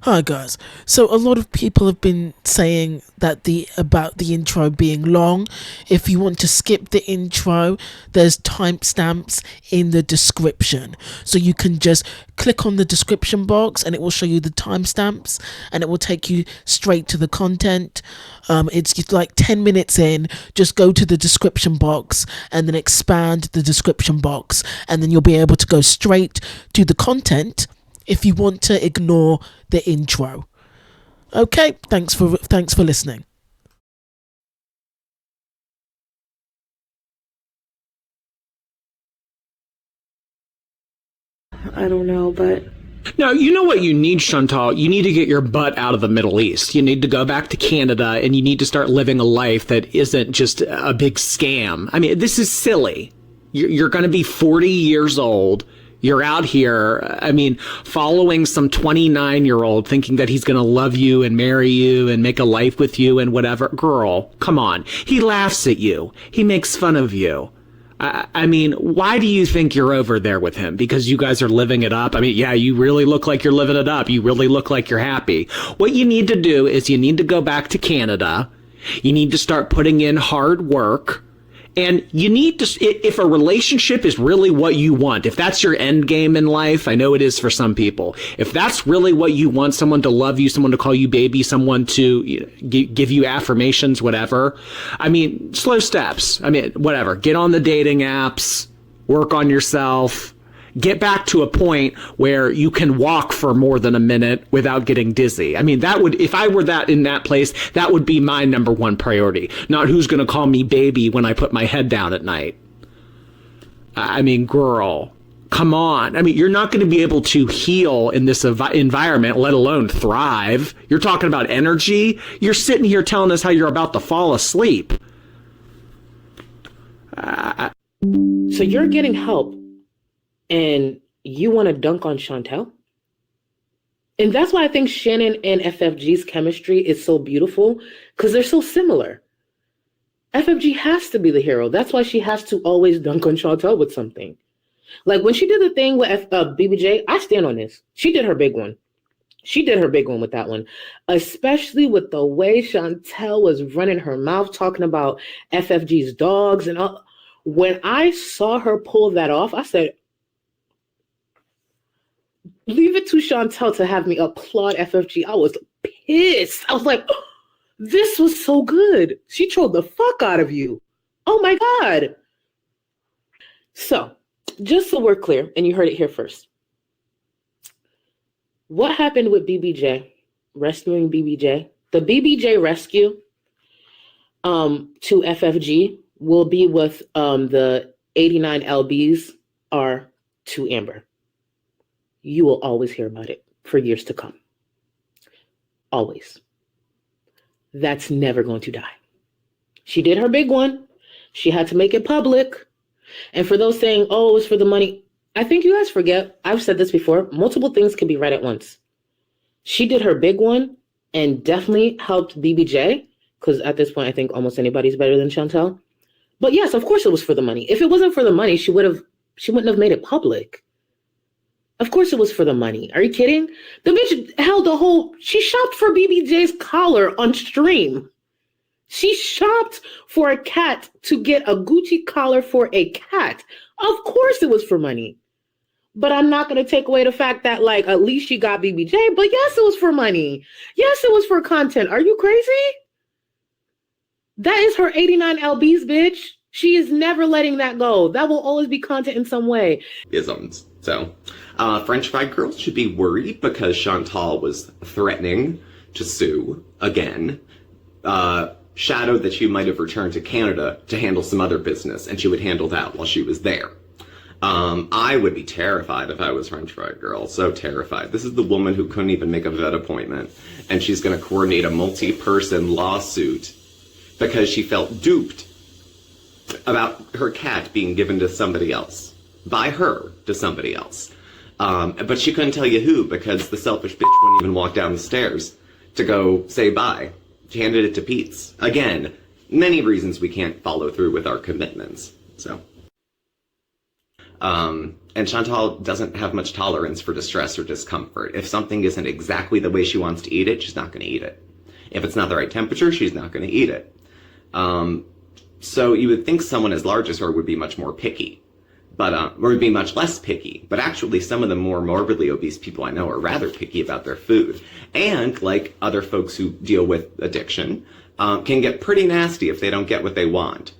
Hi guys. So a lot of people have been saying that about the intro being long. If you want to skip the intro, there's timestamps in the description. So you can just click on the description box and it will show you the timestamps and it will take you straight to the content. It's just like 10 minutes in, just go to the description box and then expand the description box and then you'll be able to go straight to the content if you want to ignore the intro. Okay, thanks for listening. I don't know, but No, you know what you need, Chantal? You need to get your butt out of the Middle East. You need to go back to Canada and you need to start living a life that isn't just a big scam. I mean, this is silly. You're going to be 40 years old. You're out here, I mean, following some 29-year-old thinking that he's going to love you and marry you and make a life with you and whatever. Girl, come on. He laughs at you. He makes fun of you. I mean, why do you think you're over there with him? Because you guys are living it up? I mean, yeah, you really look like you're living it up. You really look like you're happy. What you need to do is you need to go back to Canada. You need to start putting in hard work. And you need to, if a relationship is really what you want, if that's your end game in life, I know it is for some people. If that's really what you want, someone to love you, someone to call you baby, someone to give you affirmations, whatever. I mean, slow steps. I mean, whatever. Get on the dating apps, work on yourself. Get back to a point where you can walk for more than a minute without getting dizzy. I mean, that would, if I were that in that place, that would be my number one priority. Not who's going to call me baby when I put my head down at night. I mean, girl, come on. I mean, you're not going to be able to heal in this environment, let alone thrive. You're talking about energy. You're sitting here telling us how you're about to fall asleep. so you're getting help and you want to dunk on Chantel? And that's why I think Shannon and FFG's chemistry is so beautiful, because they're so similar. FFG has to be the hero. That's why she has to always dunk on Chantel with something. Like when she did the thing with BBJ, I stand on this. She did her big one. She did her big one with that one, especially with the way Chantel was running her mouth talking about FFG's dogs and all. When I saw her pull that off, I said, leave it to Chantel to have me applaud FFG. I was pissed. I was like, oh, this was so good. She trolled the fuck out of you. Oh my God. So, just so we're clear, and you heard it here first. What happened with BBJ, rescuing BBJ? The BBJ rescue to FFG will be with the 89 LBs are to Amber. You will always hear about it for years to come. Always. That's never going to die. She did her big one. She had to make it public. And for those saying, oh, it's for the money, I think you guys forget, I've said this before, multiple things can be right at once. She did her big one and definitely helped BBJ, because at this point, I think almost anybody's better than Chantel. But yes, of course it was for the money. If it wasn't for the money, she wouldn't have made it public. Of course it was for the money. Are you kidding? The bitch held she shopped for BBJ's collar on stream. She shopped for a cat to get a Gucci collar for a cat. Of course it was for money. But I'm not going to take away the fact that, like, at least she got BBJ. But yes, it was for money. Yes, it was for content. Are you crazy? That is her 89 LBs, bitch. She is never letting that go. That will always be content in some way. Isms. So, French fried girls should be worried because Chantal was threatening to sue again. Shadowed that she might have returned to Canada to handle some other business, and she would handle that while she was there. I would be terrified if I was French fried girl. So terrified. This is the woman who couldn't even make a vet appointment, and she's going to coordinate a multi-person lawsuit because she felt duped about her cat being given to somebody else. By her to somebody else. But she couldn't tell you who because the selfish bitch wouldn't even walk down the stairs to go say bye. She handed it to Pete's. Again, many reasons we can't follow through with our commitments. So, And Chantal doesn't have much tolerance for distress or discomfort. If something isn't exactly the way she wants to eat it, she's not going to eat it. If it's not the right temperature, she's not going to eat it. So you would think someone as large as her would be much more picky, but or would be much less picky. But actually, some of the more morbidly obese people I know are rather picky about their food. And like other folks who deal with addiction, can get pretty nasty if they don't get what they want.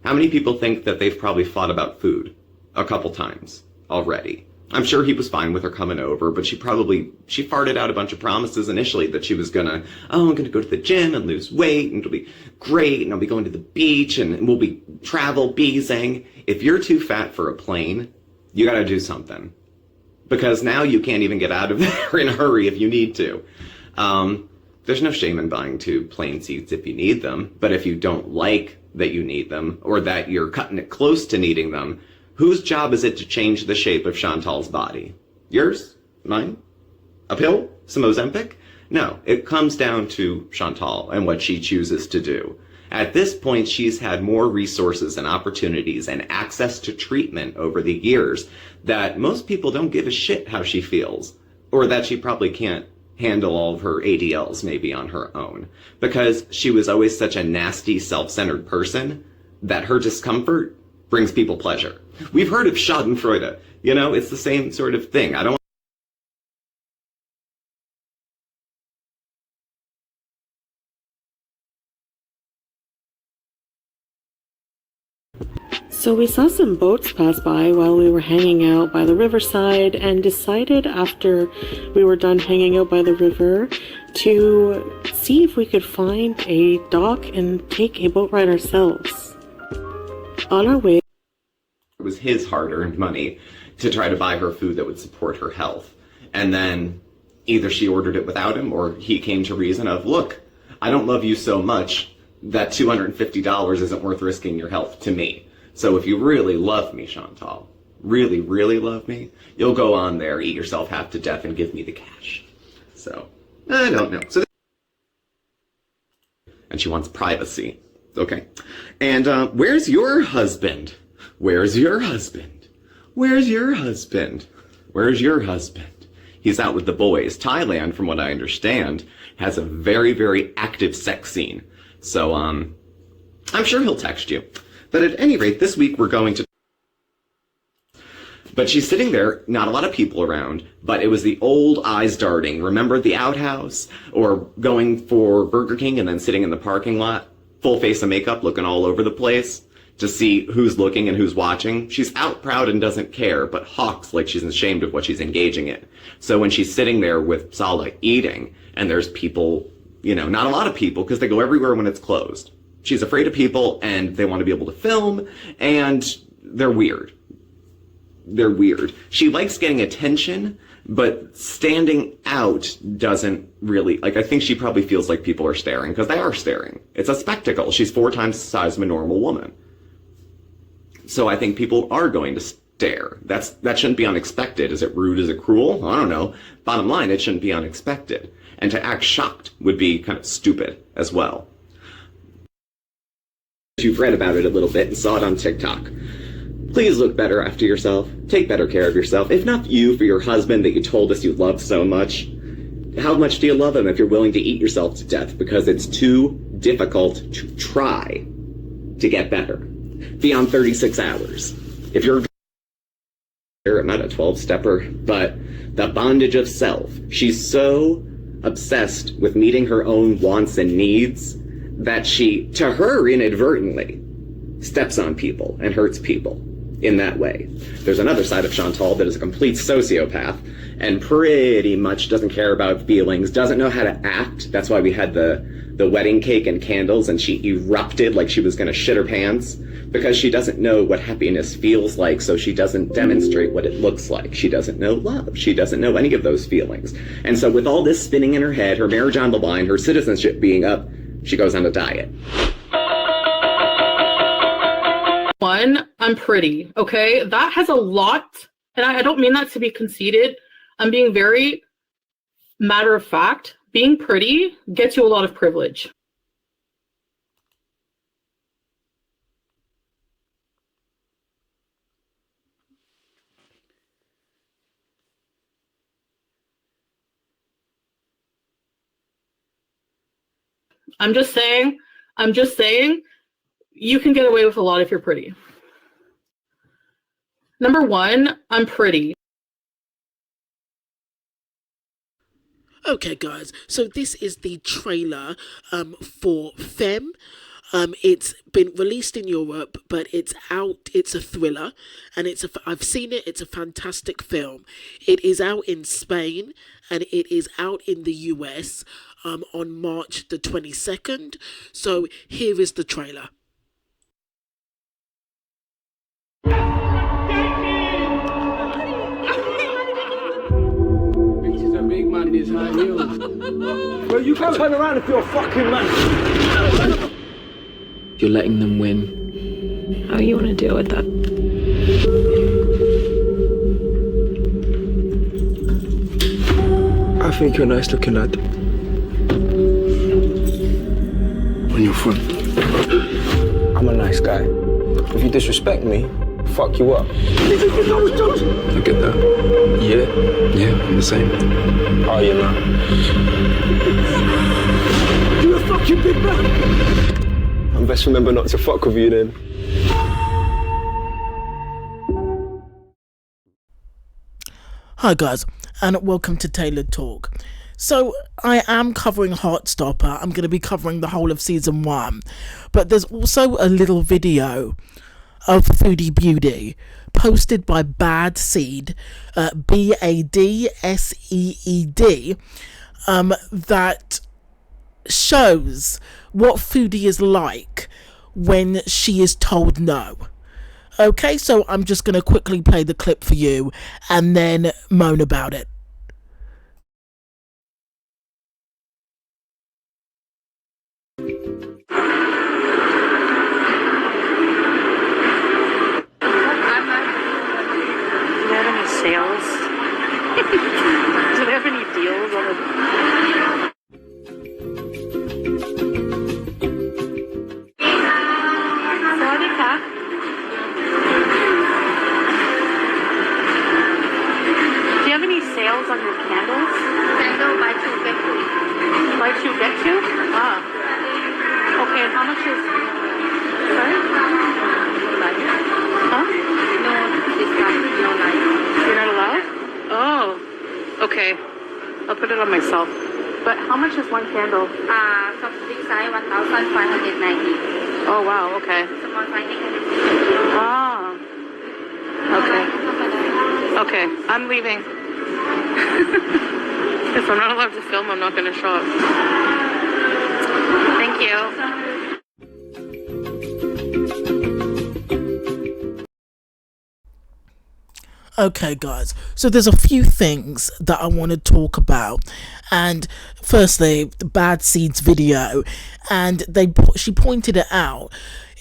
How many people think that they've probably fought about food a couple times already? I'm sure he was fine with her coming over, but she farted out a bunch of promises initially that she was I'm gonna go to the gym and lose weight and it'll be great and I'll be going to the beach and we'll be travel beezing. If you're too fat for a plane, you gotta do something. Because now you can't even get out of there in a hurry if you need to. There's no shame in buying 2 plane seats if you need them, but if you don't like that you need them or that you're cutting it close to needing them, whose job is it to change the shape of Chantal's body? Yours? Mine? A pill? Some Ozempic? No, it comes down to Chantal and what she chooses to do. At this point, she's had more resources and opportunities and access to treatment over the years that most people don't give a shit how she feels, or that she probably can't handle all of her ADLs maybe on her own, because she was always such a nasty, self-centered person that her discomfort brings people pleasure. We've heard of Schadenfreude. You know, it's the same sort of thing. I don't. So we saw some boats pass by while we were hanging out by the riverside and decided after we were done hanging out by the river to see if we could find a dock and take a boat ride ourselves. On our way, it was his hard-earned money to try to buy her food that would support her health. And then either she ordered it without him or he came to reason of, look, I don't love you so much that $250 isn't worth risking your health to me. So if you really love me, Chantal, really, really love me, you'll go on there, eat yourself half to death, and give me the cash. So, I don't know. And she wants privacy. Okay. And where's your husband? Where's your husband? Where's your husband? Where's your husband? He's out with the boys. Thailand, from what I understand, has a very, very active sex scene. So, I'm sure he'll text you. But at any rate, this week we're going to... But she's sitting there, not a lot of people around, but it was the old eyes darting. Remember the outhouse? Or going for Burger King and then sitting in the parking lot, full face of makeup, looking all over the place to see who's looking and who's watching. She's out proud and doesn't care, but hawks like she's ashamed of what she's engaging in. So when she's sitting there with Sala eating, and there's people, you know, not a lot of people, because they go everywhere when it's closed. She's afraid of people, and they want to be able to film, and they're weird. They're weird. She likes getting attention, but standing out doesn't really, like, I think she probably feels like people are staring, because they are staring. It's a spectacle. She's 4 times the size of a normal woman. So I think people are going to stare. That shouldn't be unexpected. Is it rude? Is it cruel? I don't know. Bottom line, it shouldn't be unexpected. And to act shocked would be kind of stupid as well. You've read about it a little bit and saw it on TikTok. Please look better after yourself. Take better care of yourself. If not you, for your husband that you told us you loved so much. How much do you love him if you're willing to eat yourself to death because it's too difficult to try to get better beyond 36 hours? If you're not a 12-stepper, but the bondage of self. She's so obsessed with meeting her own wants and needs that she, to her inadvertently, steps on people and hurts people in that way. There's another side of Chantal that is a complete sociopath and pretty much doesn't care about feelings, doesn't know how to act. That's why we had the wedding cake and candles and she erupted like she was going to shit her pants, because she doesn't know what happiness feels like, so she doesn't demonstrate what it looks like. She doesn't know love. She doesn't know any of those feelings. And so with all this spinning in her head, her marriage on the line, her citizenship being up, she goes on a diet. One, I'm pretty, okay? That has a lot, and I don't mean that to be conceited. I'm being very matter of fact. Being pretty gets you a lot of privilege. I'm just saying, you can get away with a lot if you're pretty. Number one, I'm pretty. Okay, guys, so this is the trailer for Femme. It's been released in Europe, but it's out. It's a thriller, and I've seen it. It's a fantastic film. It is out in Spain, and it is out in the US on March the 22nd. So here is the trailer. Bitches are big man, this high heels. Well, you can turn around if you're a fucking man. You're letting them win. How do you want to deal with that? I think you're a nice looking lad. On your front. I'm a nice guy. If you disrespect me, fuck you up. I get that. Yeah, I'm the same. Oh, you know. You're a fucking big man. I best remember not to fuck with you then. Hi guys, and welcome to Tailored Talk. So I am covering Heartstopper. I'm going to be covering the whole of season 1, but there's also a little video of Foodie Beauty posted by Bad Seed, BADSEED, that shows what Foodie is like when she is told no. Okay, so I'm just going to quickly play the clip for you and then moan about it. Sales? Do they have any deals on it? Sawadika. Do you have any sales on your candles? Candle buy two get two. Buy two get two? Ah. Okay, and how much is? Sorry? Huh? No discount, no light. You're not allowed? Oh, okay. I'll put it on myself. But how much is one candle? Big size 1,590. Oh wow, okay. Small size 850. Ah. Okay. Okay, I'm leaving. If I'm not allowed to film, I'm not going to show up. Thank you. Okay guys, so there's a few things that I want to talk about, and firstly the Bad Seeds video, and she pointed it out,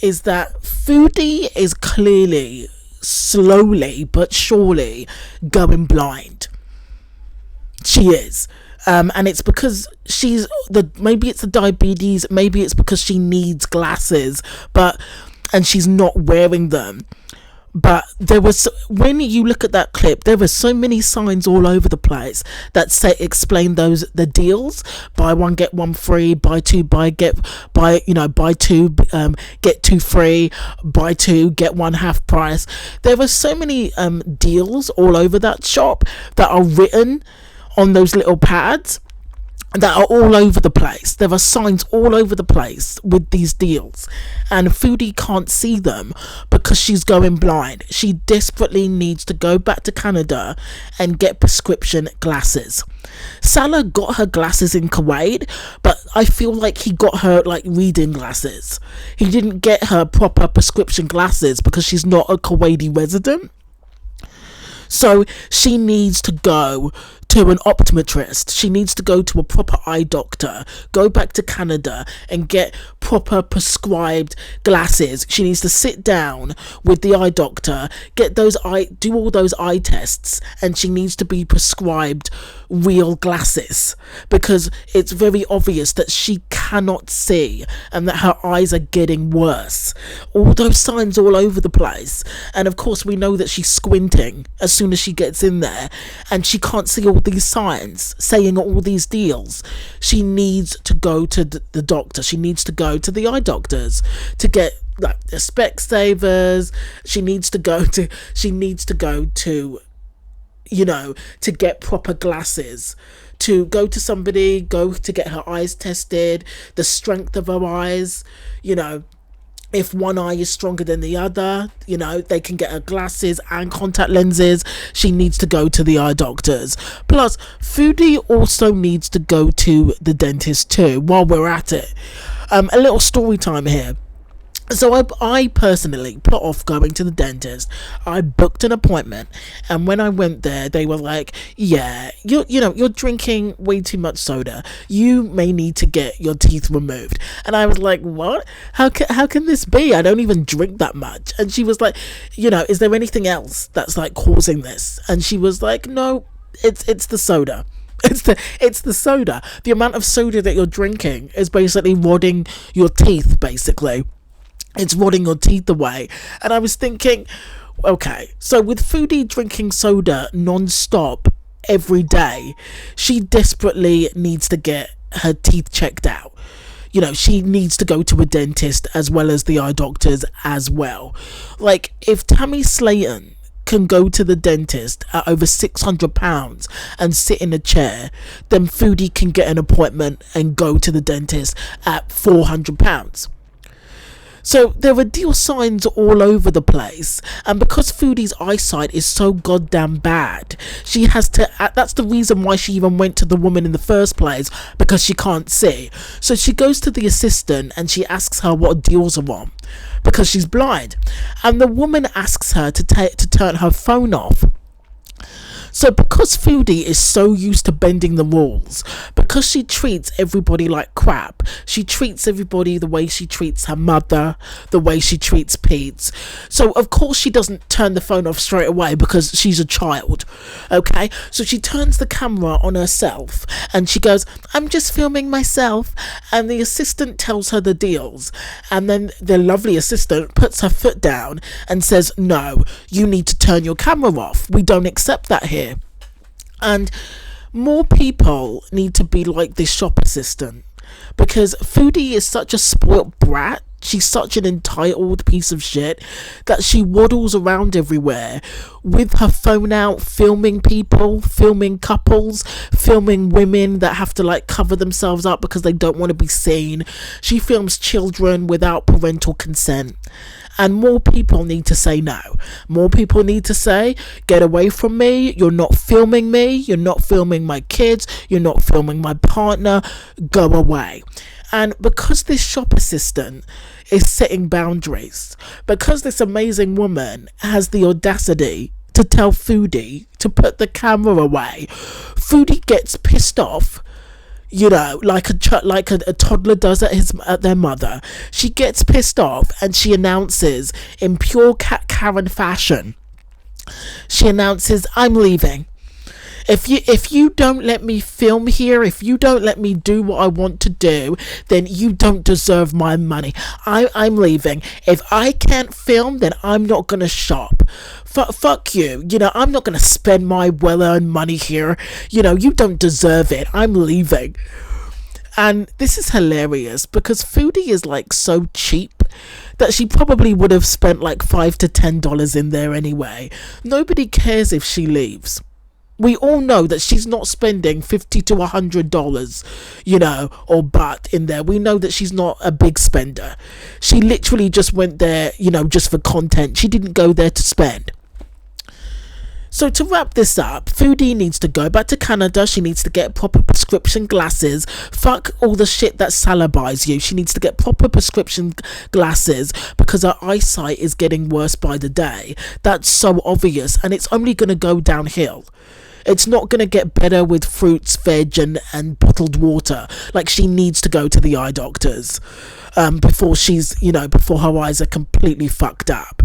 is that Foodie is clearly, slowly but surely going blind. She is. And it's because maybe it's the diabetes, maybe it's because she needs glasses, and she's not wearing them. But when you look at that clip, there were so many signs all over the place that explain the deals: buy one get one free, buy two get two free, buy two get one half price. There were so many deals all over that shop that are written on those little pads that are all over the place. There are signs all over the place with these deals, and Foodie can't see them because she's going blind. She desperately needs to go back to Canada and get prescription glasses. Salah got her glasses in Kuwait, but I feel like he got her like reading glasses. He didn't get her proper prescription glasses because she's not a Kuwaiti resident. So she needs to go to an optometrist. She needs to go to a proper eye doctor, go back to Canada and get proper prescribed glasses. She needs to sit down with the eye doctor, do all those eye tests, and she needs to be prescribed real glasses, because it's very obvious that she cannot see and that her eyes are getting worse. All those signs all over the place, and of course we know that she's squinting as soon as she gets in there, and she can't see all all these signs saying all these deals, she needs to go to the doctor. She needs to go to the eye doctors to get like the Specsavers. She needs to go to to get proper glasses, to go to somebody, go to get her eyes tested, the strength of her eyes, if one eye is stronger than the other, they can get her glasses and contact lenses. She needs to go to the eye doctors. Plus, Foodie also needs to go to the dentist too while we're at it. A little story time here. So I personally put off going to the dentist. I booked an appointment, and when I went there, they were like, yeah, you're drinking way too much soda. You may need to get your teeth removed. And I was like, what? How can this be? I don't even drink that much. And she was like, is there anything else that's like causing this? And she was like, no, it's the soda. It's the soda. The amount of soda that you're drinking is basically rotting your teeth, basically. It's rotting your teeth away. And I was thinking, okay, so with Foodie drinking soda non-stop every day, she desperately needs to get her teeth checked out. She needs to go to a dentist as well as the eye doctors as well. Like, if Tammy Slayton can go to the dentist at over £600 and sit in a chair, then Foodie can get an appointment and go to the dentist at £400. So there are deal signs all over the place, and because Foodie's eyesight is so goddamn bad, she has to, that's the reason why she even went to the woman in the first place, because she can't see. So she goes to the assistant and she asks her what deals are on, because she's blind, and the woman asks her to turn her phone off. So because Foodie is so used to bending the rules, because she treats everybody like crap, she treats everybody the way she treats her mother, the way she treats Pete. So of course she doesn't turn the phone off straight away because she's a child, okay? So she turns the camera on herself and she goes, I'm just filming myself. And the assistant tells her the deals. And then the lovely assistant puts her foot down and says, no, you need to turn your camera off. We don't accept that here. And more people need to be like this shop assistant, because Foodie is such a spoilt brat. She's such an entitled piece of shit that she waddles around everywhere with her phone out, filming people, filming couples, filming women that have to like cover themselves up because they don't want to be seen. She films children without parental consent. And more people need to say no. More people need to say, get away from me. You're not filming me. You're not filming my kids. You're not filming my partner. Go away. And because this shop assistant is setting boundaries, because this amazing woman has the audacity to tell Foodie to put the camera away, Foodie gets pissed off. Like a toddler does at their mother. She gets pissed off and she announces in pure Karen fashion. She announces, I'm leaving. If you don't let me film here, if you don't let me do what I want to do, then you don't deserve my money. I'm leaving. If I can't film, then I'm not gonna shop. Fuck you. I'm not gonna spend my well-earned money here. You don't deserve it. I'm leaving. And this is hilarious because Foodie is like so cheap that she probably would have spent like $5 to $10 in there anyway. Nobody cares if she leaves. We all know that she's not spending $50 to $100, or baht in there. We know that she's not a big spender. She literally just went there, just for content. She didn't go there to spend. So to wrap this up, Foodie needs to go back to Canada. She needs to get proper prescription glasses. Fuck all the shit that salibizes you. She needs to get proper prescription glasses because her eyesight is getting worse by the day. That's so obvious, and it's only going to go downhill. It's not going to get better with fruits, veg and bottled water. Like, she needs to go to the eye doctors before her eyes are completely fucked up.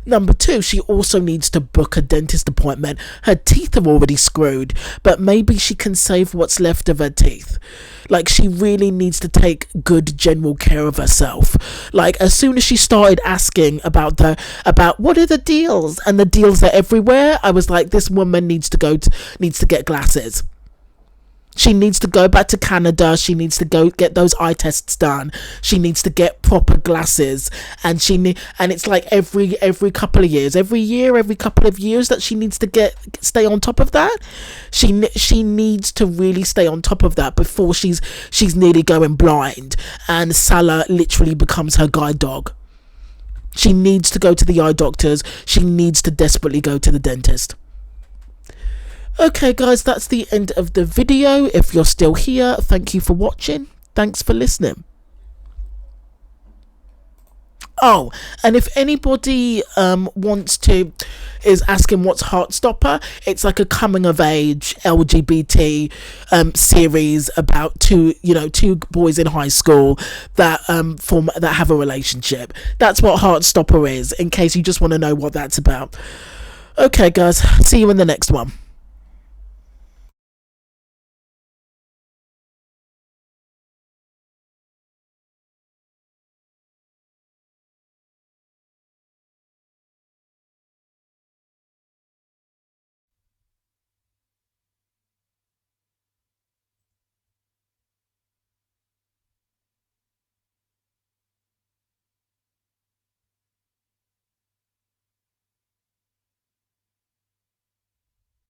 Number 2, she also needs to book a dentist appointment. Her teeth are already screwed, but maybe she can save what's left of her teeth. Like, she really needs to take good general care of herself. Like, as soon as she started asking about what are the deals, and the deals are everywhere, I was like, this woman needs to get glasses. She needs to go back to Canada. She needs to go get those eye tests done. She needs to get proper glasses, and it's like every couple of years, every couple of years that she needs to stay on top of that. She needs to really stay on top of that before she's nearly going blind, and Salah literally becomes her guide dog. She needs to go to the eye doctors. She needs to desperately go to the dentist. Okay guys, that's the end of the video. If you're still here, thank you for watching. Thanks for listening. Oh, and if anybody is asking what's Heartstopper, it's like a coming of age LGBT series about two boys in high school that have a relationship. That's what Heartstopper is, in case you just want to know what that's about. Okay guys, see you in the next one.